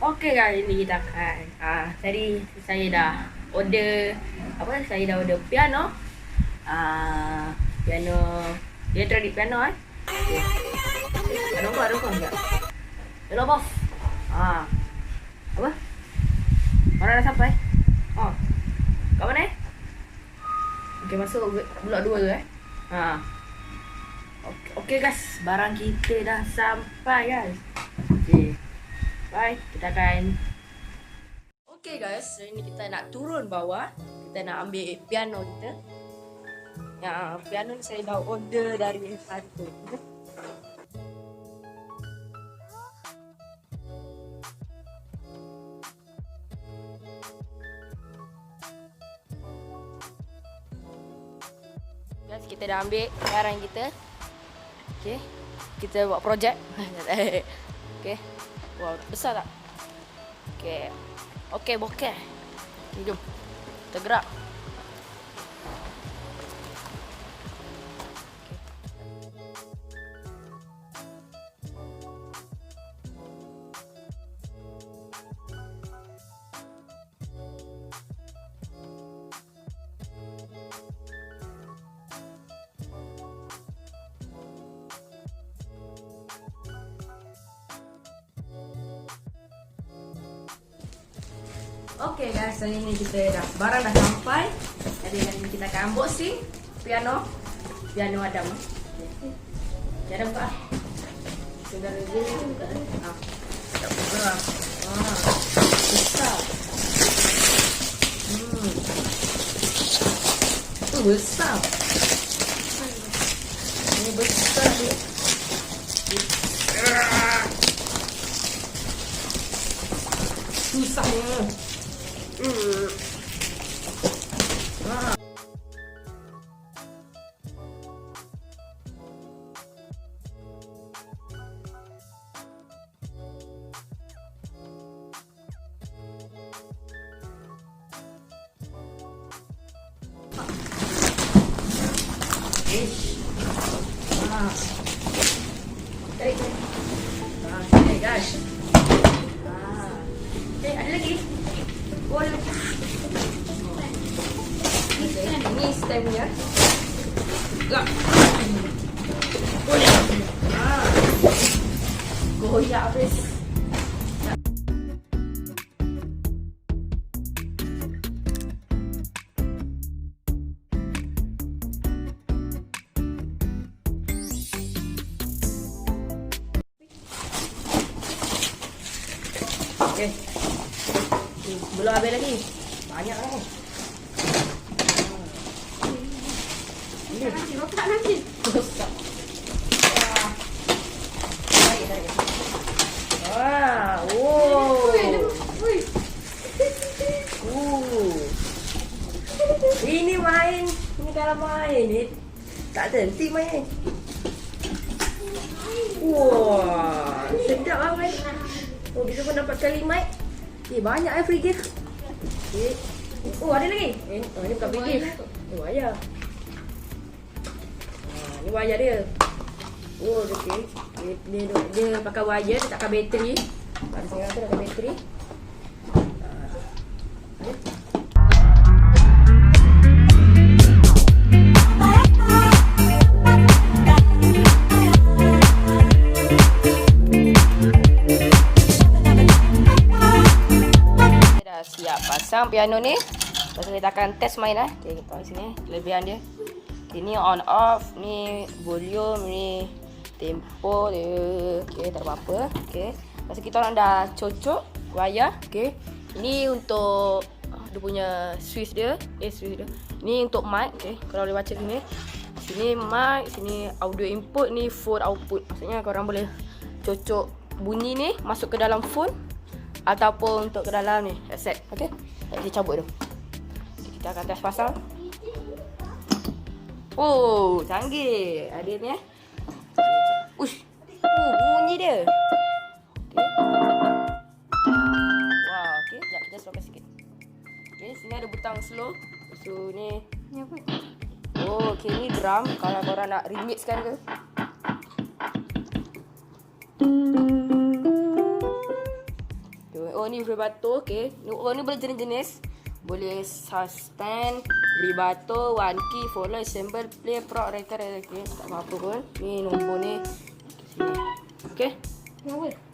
Okey guys, ini kita akan tadi saya dah order apa? Saya dah order piano. Piano elektronik piano Okey. Ada apa enggak? Hello bos. Apa? Orang dah sampai? Oh. Kat mana Okey, masuk blok 2 tu Okey guys, barang kita dah sampai guys. Okey. Bye, kita akan. Okey guys, hari ni kita nak turun bawah. Kita nak ambil piano kita. Piano ni saya dah order dari satu. Guys, kita dah ambil barang kita. Okey. Kita buat projek. Okey. Wow, besar tak? Okey. Okey, bokeh. Jom. Kita gerak. Okey guys, hari ni kita dah barang dah sampai. Jadi hari ni kita akan unboxing piano Adam. Cara buka. Sudah ready buka. Tak buka. Besar. Besar. Ini besar ni. Susahnya. Tarik. Okay guys. Okay, ada lagi. Boleh. Ini stemnya. Gak. Boleh. Goyak habis. Okay. Belum habis lagi. Banyak lah. Nanti rosak nanti. Rosak. Wah, Ini main. Ini kalau main ni tak henti main. Wah, sedap lah main. Oh, kita pun dapat kali mic. Banyak free gift. Oh, ada lagi. Ini bukan free gift. Ini wayar. Ini wayar dia. Oh, okey. Dia pakai wayar, dia takkan bateri. Pada saya tu ada bateri. Siap pasang piano ni. Lepas tu kita akan test main Okay, kita tahu sini kelebihan dia. Ini on off, ni volume, ni tempo dia. Okay, tak ada apa-apa. Okay. Lepas tu kita orang dah cocok wayar. Okay. Ini untuk dia punya switch dia. Switch dia. Ni untuk mic. Okay. Kalau boleh baca sini. Sini mic, sini audio input, ni phone output. Maksudnya korang boleh cocok bunyi ni masuk ke dalam phone ataupun untuk ke dalam ni headset. Okey. Kita cabut tu. Kita akan test pasang. Oh, canggih. Ada ni Ush. Bunyi dia. Okey. Wah, okey. Sekejap kita slowkan sikit. Okey, sini ada butang slow. So ni apa? Oh, okey, ni drum kalau korang nak remixkan ke. ni vibrato, okey. Orang ni boleh jenis-jenis. Boleh suspend, vibrato, one key, follow, assemble, play, prog, record, okey. Tak apa-apa pun. Ni nombor ni. Sini. Okey. Kenapa?